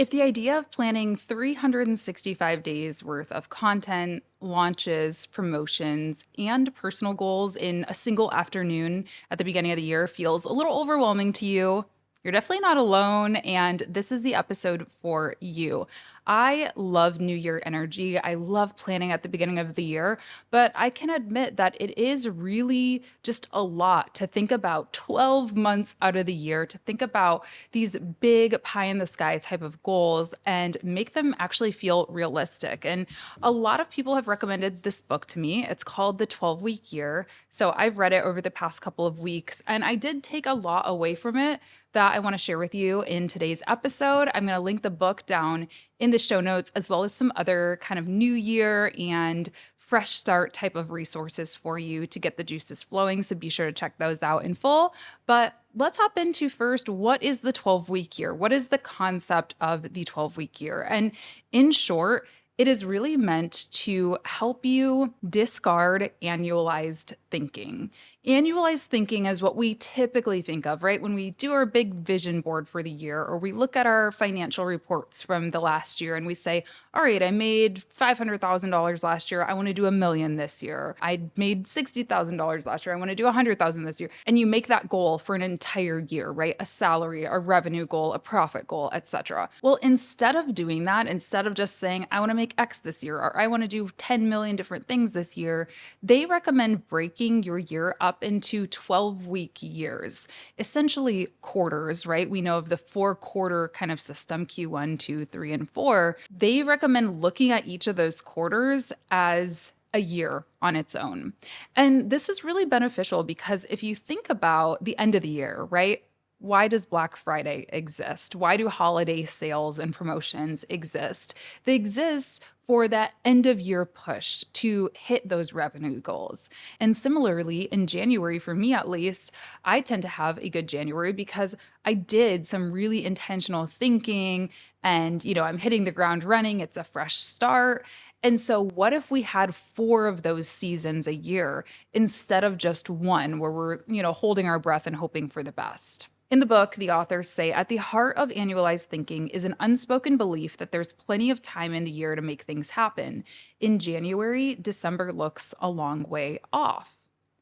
If the idea of planning 365 days worth of content, launches, promotions, and personal goals in a single afternoon at the beginning of the year feels a little overwhelming to you, you're definitely not alone, and this is the episode for you. I love New Year energy. I love planning at the beginning of the year, but I can admit that it is really just a lot to think about 12 months out of the year, to think about these big pie in the sky type of goals and make them actually feel realistic. And a lot of people have recommended this book to me. It's called The 12-Week Year. So I've read it over the past couple of weeks, and I did take a lot away from it that I want to share with you in today's episode. I'm going to link the book down in the show notes, as well as some other kind of new year and fresh start type of resources for you to get the juices flowing. So be sure to check those out in full. But let's hop into first, what is the 12-week year? What is the concept of the 12-week year? And in short, it is really meant to help you discard annualized thinking. Annualized thinking is what we typically think of, right? When we do our big vision board for the year, or we look at our financial reports from the last year and we say, all right, I made $500,000 last year. I want to do 1 million this year. I made $60,000 last year. I want to do 100,000 this year. And you make that goal for an entire year, right? A salary, a revenue goal, a profit goal, etc. Well, instead of doing that, instead of just saying, I want to make X this year, or I want to do 10 million different things this year, they recommend breaking your year up into 12-week years, essentially quarters, right? We know of the 4-quarter kind of system, Q1, 2, 3, and 4. They recommend looking at each of those quarters as a year on its own. And this is really beneficial because if you think about the end of the year, right? Why does Black Friday exist? Why do holiday sales and promotions exist? They exist for that end of year push to hit those revenue goals. And similarly, in January, for me at least, I tend to have a good January because I did some really intentional thinking and, I'm hitting the ground running. It's a fresh start. And so, what if we had 4 of those seasons a year instead of just one where we're, holding our breath and hoping for the best? In the book, the authors say at the heart of annualized thinking is an unspoken belief that there's plenty of time in the year to make things happen. In January, December looks a long way off.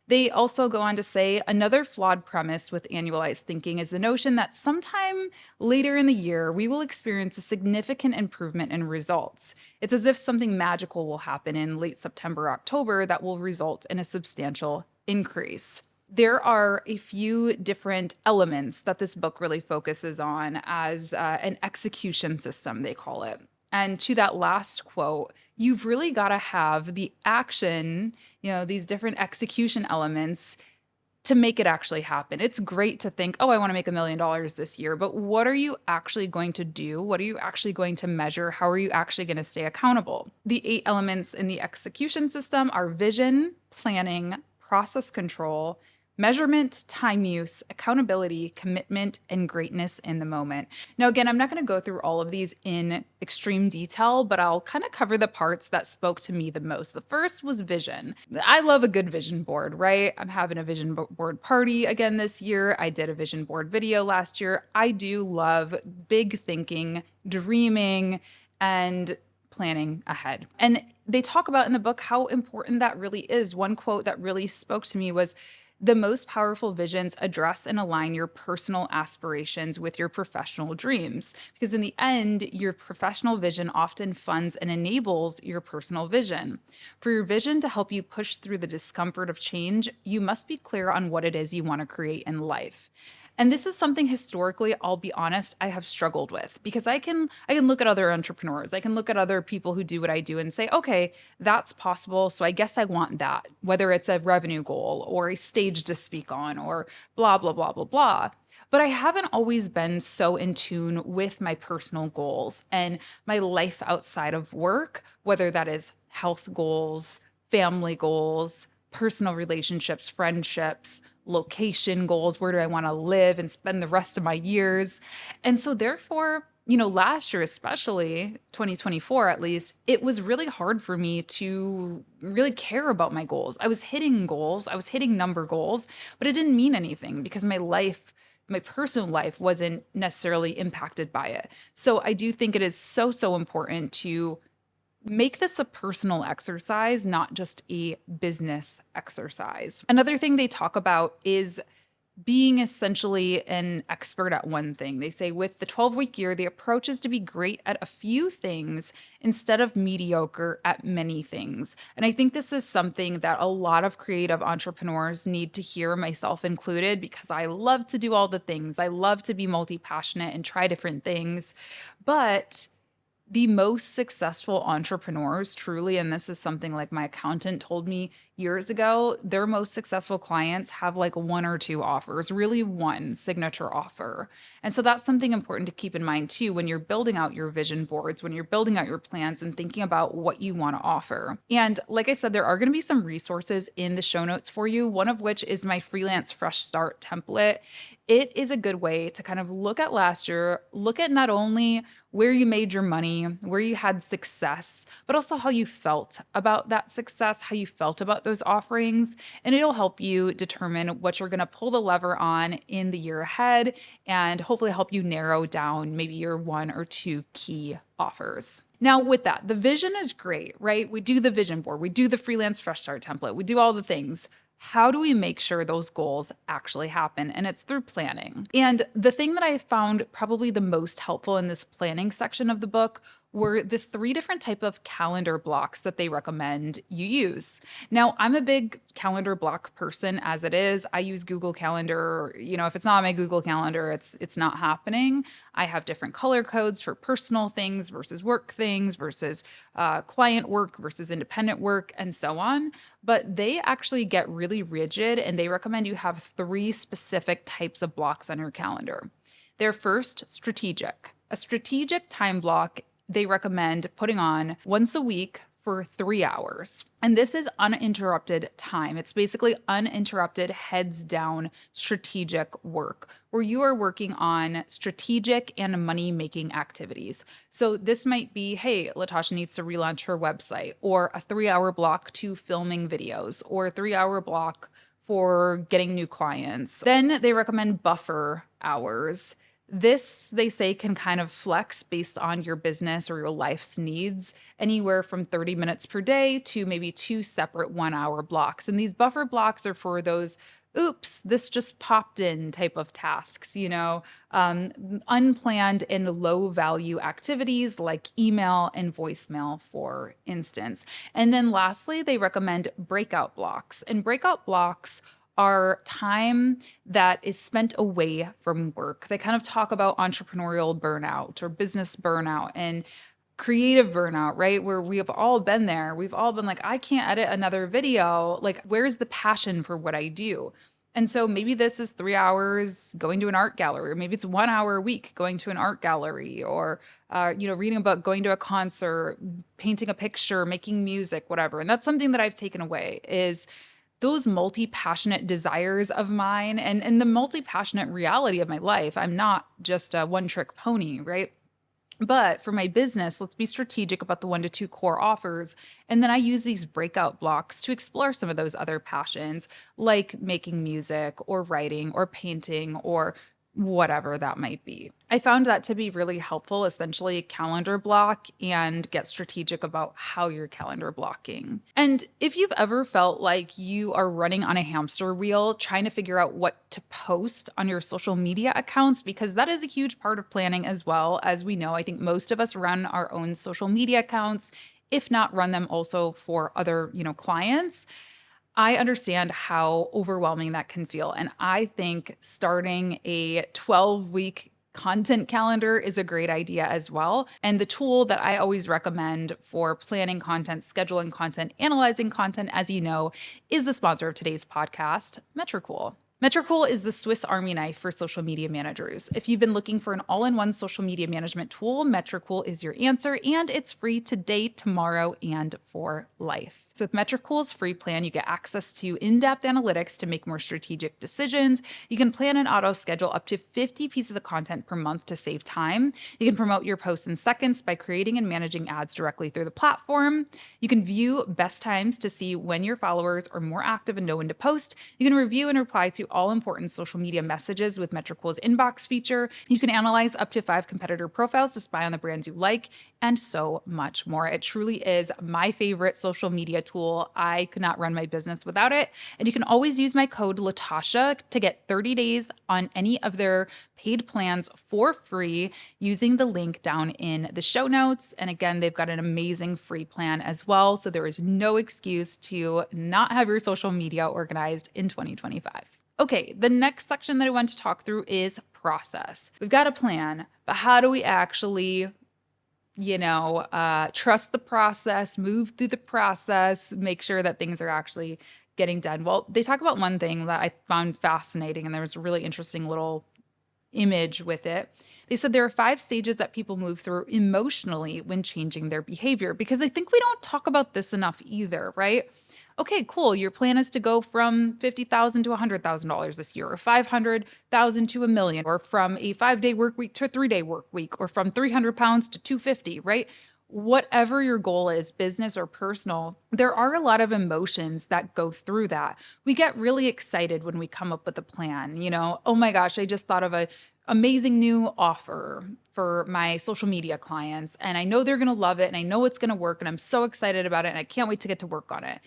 They also go on to say another flawed premise with annualized thinking is the notion that sometime later in the year, we will experience a significant improvement in results. It's as if something magical will happen in late September, October that will result in a substantial increase. There are a few different elements that this book really focuses on as an execution system, they call it. And to that last quote, you've really got to have the action, these different execution elements to make it actually happen. It's great to think, oh, I want to make $1 million this year, but what are you actually going to do? What are you actually going to measure? How are you actually going to stay accountable? The 8 elements in the execution system are vision, planning, process control, measurement, time use, accountability, commitment, and greatness in the moment. Now, again, I'm not going to go through all of these in extreme detail, but I'll kind of cover the parts that spoke to me the most. The first was vision. I love a good vision board, right? I'm having a vision board party again this year. I did a vision board video last year. I do love big thinking, dreaming, and planning ahead. And they talk about in the book how important that really is. One quote that really spoke to me was, the most powerful visions address and align your personal aspirations with your professional dreams. Because in the end, your professional vision often funds and enables your personal vision. For your vision to help you push through the discomfort of change, you must be clear on what it is you want to create in life. And this is something historically, I'll be honest, I have struggled with because I can look at other entrepreneurs. I can look at other people who do what I do and say, okay, that's possible. So I guess I want that, whether it's a revenue goal or a stage to speak on or blah, blah, blah, blah, blah. But I haven't always been so in tune with my personal goals and my life outside of work, whether that is health goals, family goals, personal relationships, friendships, location goals. Where do I want to live and spend the rest of my years? And so, therefore, last year, especially 2024 at least, it was really hard for me to really care about my goals. I was hitting goals, I was hitting number goals, but it didn't mean anything because my life my personal life wasn't necessarily impacted by it. So I do think it is so important to make this a personal exercise, not just a business exercise. Another thing they talk about is being essentially an expert at one thing. They say with the 12-week year, the approach is to be great at a few things instead of mediocre at many things. And I think this is something that a lot of creative entrepreneurs need to hear, myself included, because I love to do all the things. I love to be multi-passionate and try different things. But the most successful entrepreneurs, truly, and this is something like my accountant told me years ago, their most successful clients have like one or two offers, really one signature offer. And so that's something important to keep in mind too when you're building out your vision boards, when you're building out your plans and thinking about what you want to offer. And like I said, there are going to be some resources in the show notes for you, one of which is my freelance fresh start template. It is a good way to kind of look at last year, look at not only where you made your money, where you had success, but also how you felt about that success, how you felt about those offerings. And it'll help you determine what you're going to pull the lever on in the year ahead and hopefully help you narrow down maybe your one or two key offers. Now, with that, the vision is great, right? We do the vision board, we do the freelance fresh start template, we do all the things. How do we make sure those goals actually happen? And it's through planning. And the thing that I found probably the most helpful in this planning section of the book were the 3 different type of calendar blocks that they recommend you use. Now, I'm a big calendar block person as it is. I use Google Calendar. You know, if it's not on my Google Calendar, it's not happening. I have different color codes for personal things versus work things versus client work versus independent work and so on. But they actually get really rigid and they recommend you have 3 specific types of blocks on your calendar. They're first strategic. A strategic time block they recommend putting on once a week for 3 hours. And this is uninterrupted time. It's basically uninterrupted, heads down strategic work where you are working on strategic and money making activities. So this might be, hey, Latasha needs to relaunch her website, or a 3-hour block to filming videos, or a 3-hour block for getting new clients. Then they recommend buffer hours. This, they say, can kind of flex based on your business or your life's needs, anywhere from 30 minutes per day to maybe 2 separate 1-hour blocks. And these buffer blocks are for those, oops, this just popped in type of tasks, unplanned and low value activities like email and voicemail, for instance. And then lastly, they recommend breakout blocks. And breakout blocks are time that is spent away from work. They kind of talk about entrepreneurial burnout or business burnout and creative burnout, right? Where we have all been there. We've all been like, I can't edit another video. Like, where's the passion for what I do? And so maybe this is 3 hours going to an art gallery, or maybe it's 1 hour a week going to an art gallery, or reading a book, going to a concert, painting a picture, making music, whatever. And that's something that I've taken away is those multi-passionate desires of mine and the multi-passionate reality of my life. I'm not just a one-trick pony, right? But for my business, let's be strategic about the 1 to 2 core offers. And then I use these breakout blocks to explore some of those other passions, like making music or writing or painting or whatever that might be. I found that to be really helpful, essentially calendar block and get strategic about how you're calendar blocking. And if you've ever felt like you are running on a hamster wheel trying to figure out what to post on your social media accounts, because that is a huge part of planning as well. As we know, I think most of us run our own social media accounts, if not run them also for other, clients. I understand how overwhelming that can feel. And I think starting a 12-week content calendar is a great idea as well. And the tool that I always recommend for planning content, scheduling content, analyzing content, as you know, is the sponsor of today's podcast, Metricool. Metricool is the Swiss Army knife for social media managers. If you've been looking for an all-in-one social media management tool, Metricool is your answer, and it's free today, tomorrow, and for life. So with Metricool's free plan, you get access to in-depth analytics to make more strategic decisions. You can plan and auto-schedule up to 50 pieces of content per month to save time. You can promote your posts in seconds by creating and managing ads directly through the platform. You can view best times to see when your followers are more active and know when to post. You can review and reply to all important social media messages with Metricool's inbox feature. You can analyze up to 5 competitor profiles to spy on the brands you like, and so much more. It truly is my favorite social media tool. I could not run my business without it. And you can always use my code Latasha to get 30 days on any of their paid plans for free using the link down in the show notes. And again, they've got an amazing free plan as well. So there is no excuse to not have your social media organized in 2025. Okay, the next section that I want to talk through is process. We've got a plan, but how do we actually trust the process, move through the process, make sure that things are actually getting done? Well, they talk about one thing that I found fascinating, and there was a really interesting little image with it. They said there are 5 stages that people move through emotionally when changing their behavior, because I think we don't talk about this enough either, right? Okay, cool. Your plan is to go from $50,000 to $100,000 this year, or 500,000 to a million, or from a 5-day work week to a 3-day work week, or from 300 pounds to 250, right? Whatever your goal is, business or personal, there are a lot of emotions that go through that. We get really excited when we come up with a plan. Oh my gosh, I just thought of a amazing new offer for my social media clients, and I know they're going to love it, and I know it's going to work, and I'm so excited about it, and I can't wait to get to work on it.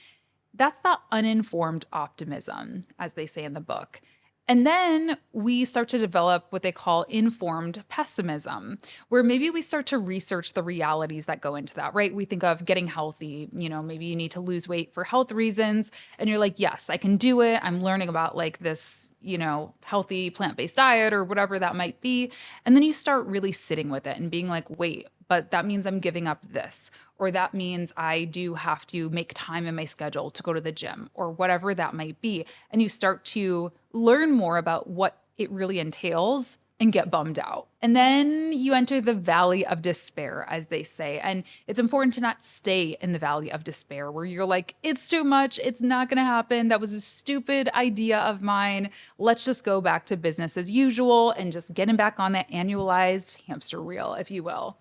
That's that uninformed optimism, as they say in the book. And then we start to develop what they call informed pessimism, where maybe we start to research the realities that go into that, right? We think of getting healthy, maybe you need to lose weight for health reasons. And you're like, yes, I can do it. I'm learning about like this, healthy plant-based diet or whatever that might be. And then you start really sitting with it and being like, wait, but that means I'm giving up this, or that means I do have to make time in my schedule to go to the gym, or whatever that might be. And you start to learn more about what it really entails and get bummed out. And then you enter the valley of despair, as they say. And it's important to not stay in the valley of despair where you're like, it's too much. It's not going to happen. That was a stupid idea of mine. Let's just go back to business as usual and just getting back on that annualized hamster wheel, if you will.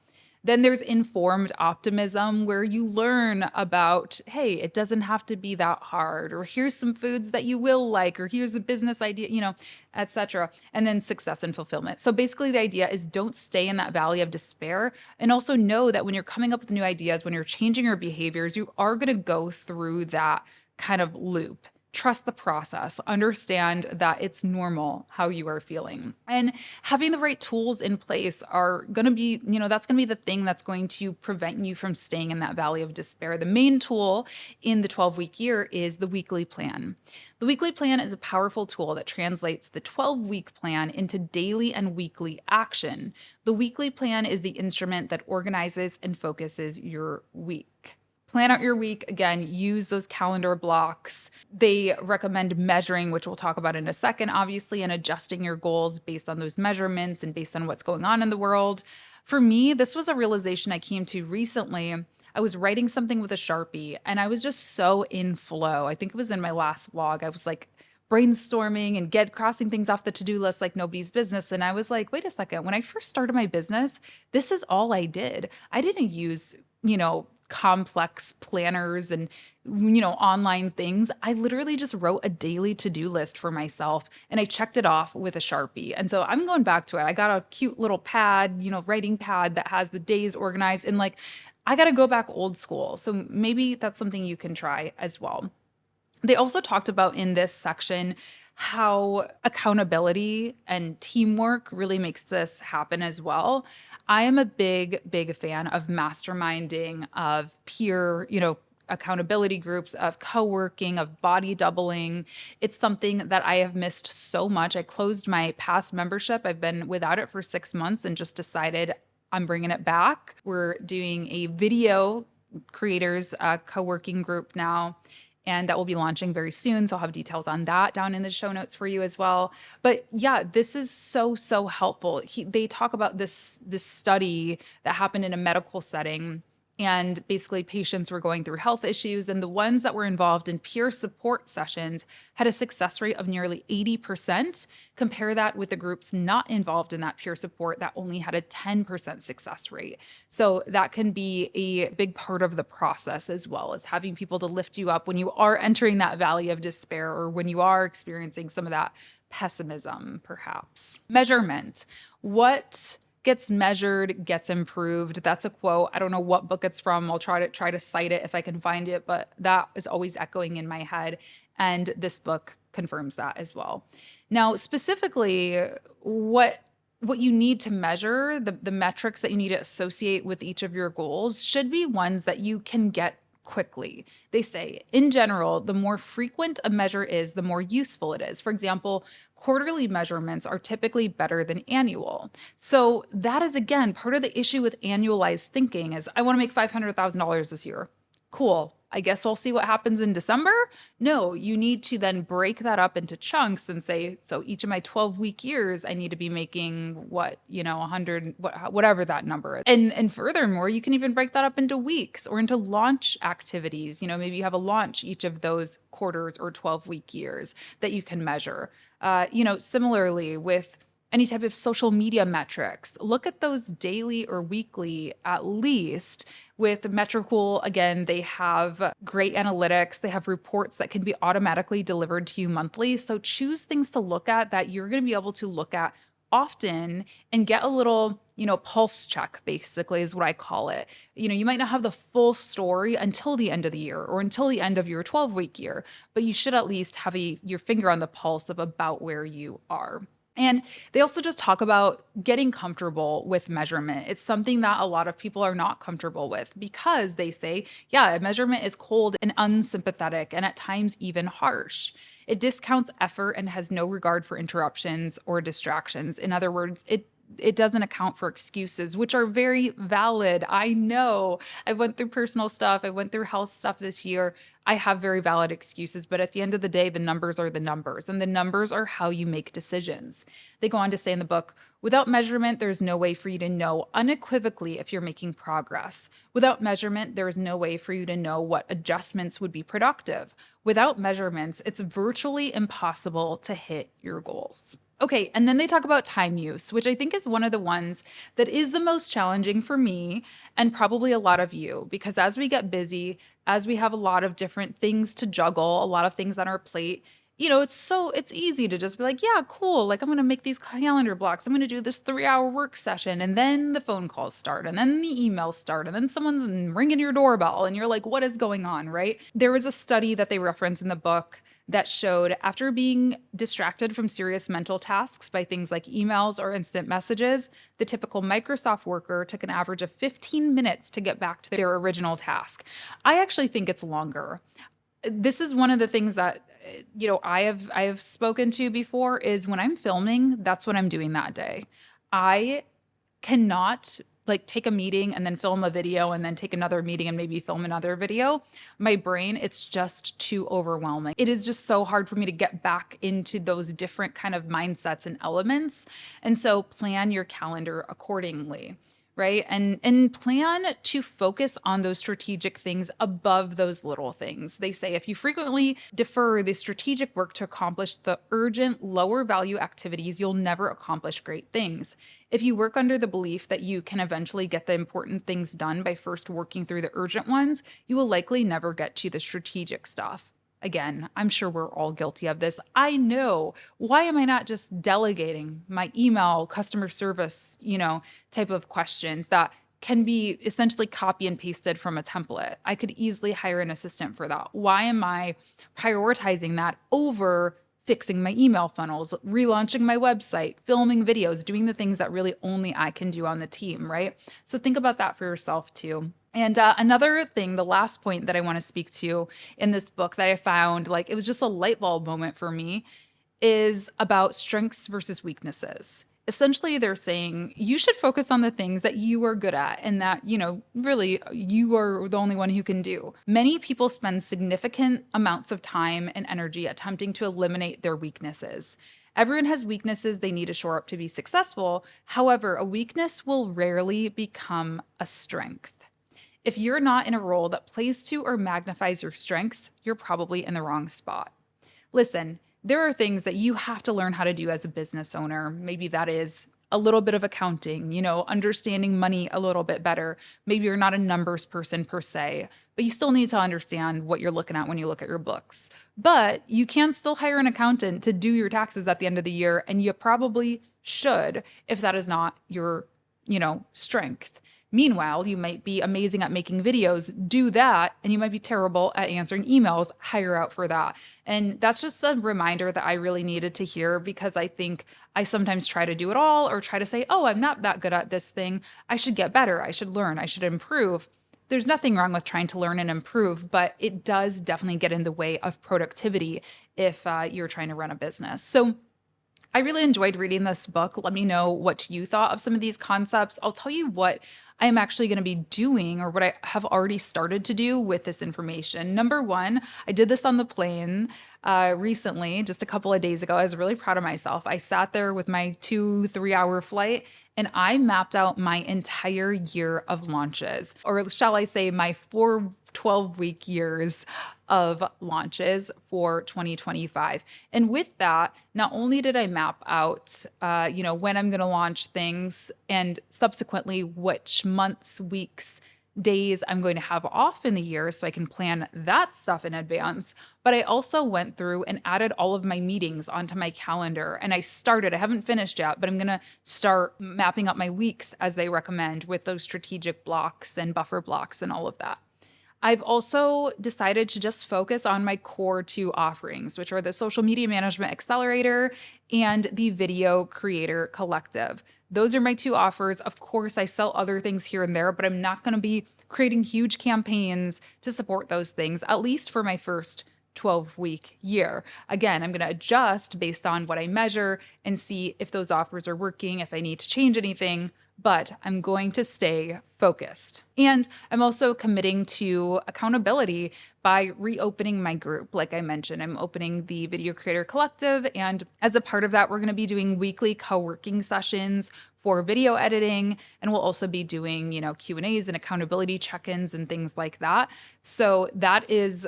Then there's informed optimism where you learn about, hey, it doesn't have to be that hard, or here's some foods that you will like, or here's a business idea, etc. And then success and fulfillment. So basically the idea is don't stay in that valley of despair, and also know that when you're coming up with new ideas, when you're changing your behaviors, you are going to go through that kind of loop. Trust the process, understand that it's normal how you are feeling. And having the right tools in place are going to be, that's going to be the thing that's going to prevent you from staying in that valley of despair. The main tool in the 12-week year is the weekly plan. The weekly plan is a powerful tool that translates the 12-week plan into daily and weekly action. The weekly plan is the instrument that organizes and focuses your week. Plan out your week. Again, use those calendar blocks. They recommend measuring, which we'll talk about in a second, obviously, and adjusting your goals based on those measurements and based on what's going on in the world. For me, this was a realization I came to recently. I was writing something with a Sharpie and I was just so in flow. I think it was in my last vlog. I was like brainstorming and crossing things off the to-do list like nobody's business. And I was like, wait a second. When I first started my business, this is all I did. I didn't use, complex planners and online things. I literally just wrote a daily to-do list for myself and I checked it off with a Sharpie. And so I'm going back to it. I got a cute little pad, writing pad that has the days organized, and like I got to go back old school. So maybe that's something you can try as well. They also talked about in this section how accountability and teamwork really makes this happen as well. I am a big, big fan of masterminding, of peer, accountability groups, of co-working, of body doubling. It's something that I have missed so much. I closed my past membership. I've been without it for 6 months and just decided I'm bringing it back. We're doing a video creators co-working group now, and that will be launching very soon. So I'll have details on that down in the show notes for you as well. But yeah, this is so, so helpful. They talk about this study that happened in a medical setting And basically, patients were going through health issues, and the ones that were involved in peer support sessions had a success rate of nearly 80%. Compare that with the groups not involved in that peer support that only had a 10% success rate. So, that can be a big part of the process, as well as having people to lift you up when you are entering that valley of despair or when you are experiencing some of that pessimism, perhaps. Measurement. What gets measured gets improved. That's a quote. I don't know what book it's from. I'll try to cite it if I can find it, but that is always echoing in my head, and this book confirms that as well. Now, specifically, what you need to measure, the metrics that you need to associate with each of your goals should be ones that you can get quickly. They say, in general, the more frequent a measure is, the more useful it is. For example, quarterly measurements are typically better than annual. So that is again part of the issue with annualized thinking is I want to make $500,000 this year. Cool. I guess I'll see what happens in December. No, you need to then break that up into chunks and say, so each of my 12-week years, I need to be making what, 100, whatever that number is. And furthermore, you can even break that up into weeks or into launch activities. Maybe you have a launch each of those quarters or 12-week years that you can measure. Similarly with any type of social media metrics, look at those daily or weekly at least. With Metricool, again, they have great analytics. They have reports that can be automatically delivered to you monthly. So choose things to look at that you're going to be able to look at often and get a little, pulse check, basically, is what I call it. You might not have the full story until the end of the year or until the end of your 12-week year, but you should at least have your finger on the pulse of about where you are. And they also just talk about getting comfortable with measurement. It's something that a lot of people are not comfortable with because they say, yeah, measurement is cold and unsympathetic and at times even harsh. It discounts effort and has no regard for interruptions or distractions. In other words, it doesn't account for excuses, which are very valid. I know I went through personal stuff. I went through health stuff this year. I have very valid excuses, but at the end of the day, the numbers are the numbers, and the numbers are how you make decisions. They go on to say in the book, without measurement, there's no way for you to know unequivocally if you're making progress. Without measurement, there is no way for you to know what adjustments would be productive. Without measurements, it's virtually impossible to hit your goals. Okay, and then they talk about time use, which I think is one of the ones that is the most challenging for me and probably a lot of you, because as we get busy, as we have a lot of different things to juggle, a lot of things on our plate, it's easy to just be like, yeah, cool. Like I'm going to make these calendar blocks. I'm going to do this 3-hour work session. And then the phone calls start and then the emails start and then someone's ringing your doorbell and you're like, what is going on? Right. There was a study that they reference in the book that showed after being distracted from serious mental tasks by things like emails or instant messages, the typical Microsoft worker took an average of 15 minutes to get back to their original task. I actually think it's longer. This is one of the things that I have spoken to before is when I'm filming, that's what I'm doing that day. I cannot like take a meeting and then film a video and then take another meeting and maybe film another video. My brain, it's just too overwhelming. It is just so hard for me to get back into those different kind of mindsets and elements. And so plan your calendar accordingly. Right. And plan to focus on those strategic things above those little things. They say if you frequently defer the strategic work to accomplish the urgent, lower value activities, you'll never accomplish great things. If you work under the belief that you can eventually get the important things done by first working through the urgent ones, you will likely never get to the strategic stuff. Again, I'm sure we're all guilty of this. I know. Why am I not just delegating my email, customer service, type of questions that can be essentially copy and pasted from a template? I could easily hire an assistant for that. Why am I prioritizing that over fixing my email funnels, relaunching my website, filming videos, doing the things that really only I can do on the team, right? So think about that for yourself too. And another thing, the last point that I want to speak to in this book that I found, like it was just a light bulb moment for me, is about strengths versus weaknesses. Essentially, they're saying you should focus on the things that you are good at and that, really you are the only one who can do. Many people spend significant amounts of time and energy attempting to eliminate their weaknesses. Everyone has weaknesses they need to shore up to be successful. However, a weakness will rarely become a strength. If you're not in a role that plays to or magnifies your strengths, you're probably in the wrong spot. Listen, there are things that you have to learn how to do as a business owner. Maybe that is a little bit of accounting, understanding money a little bit better. Maybe you're not a numbers person per se, but you still need to understand what you're looking at when you look at your books. But you can still hire an accountant to do your taxes at the end of the year, and you probably should if that is not your, strength. Meanwhile, you might be amazing at making videos, do that, and you might be terrible at answering emails, hire out for that. And that's just a reminder that I really needed to hear because I think I sometimes try to do it all or try to say, oh, I'm not that good at this thing. I should get better. I should learn. I should improve. There's nothing wrong with trying to learn and improve, but it does definitely get in the way of productivity if you're trying to run a business. So, I really enjoyed reading this book. Let me know what you thought of some of these concepts. I'll tell you what I am actually going to be doing or what I have already started to do with this information. Number one, I did this on the plane recently, just a couple of days ago. I was really proud of myself. I sat there with my 2-3 hour flight and I mapped out my entire year of launches, or shall I say, my 4 12-week years of launches for 2025. And with that, not only did I map out, when I'm going to launch things and subsequently which months, weeks, days I'm going to have off in the year so I can plan that stuff in advance. But I also went through and added all of my meetings onto my calendar. And I haven't finished yet, but I'm going to start mapping up my weeks as they recommend with those strategic blocks and buffer blocks and all of that. I've also decided to just focus on my core two offerings, which are the Social Media Management Accelerator and the Video Creator Collective. Those are my two offers. Of course, I sell other things here and there, but I'm not going to be creating huge campaigns to support those things, at least for my first 12-week year. Again, I'm going to adjust based on what I measure and see if those offers are working, if I need to change anything, but I'm going to stay focused. And I'm also committing to accountability by reopening my group. Like I mentioned, I'm opening the Video Creator Collective. And as a part of that, we're going to be doing weekly co-working sessions for video editing. And we'll also be doing, Q&As and accountability check-ins and things like that. So that is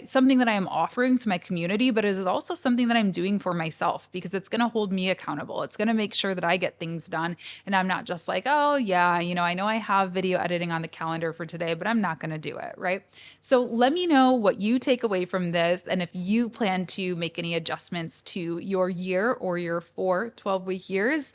something that I am offering to my community, but it is also something that I'm doing for myself because it's going to hold me accountable. It's going to make sure that I get things done. And I'm not just like, oh, yeah, I know I have video editing on the calendar for today, but I'm not going to do it, right? So let me know what you take away from this and if you plan to make any adjustments to your year or your 12-week years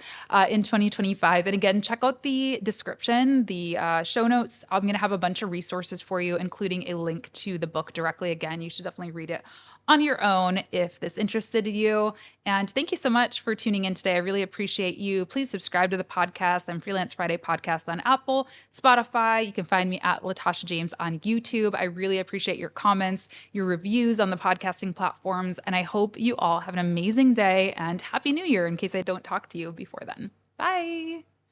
in 2025. And again, check out the description, the show notes. I'm going to have a bunch of resources for you, including a link to the book directly. Again, you should definitely read it on your own if this interested you. And thank you so much for tuning in today. I really appreciate you. Please subscribe to the podcast. I'm Freelance Friday Podcast on Apple, Spotify. You can find me at Latasha James on YouTube. I really appreciate your comments, your reviews on the podcasting platforms. And I hope you all have an amazing day and Happy New Year in case I don't talk to you before then. Bye.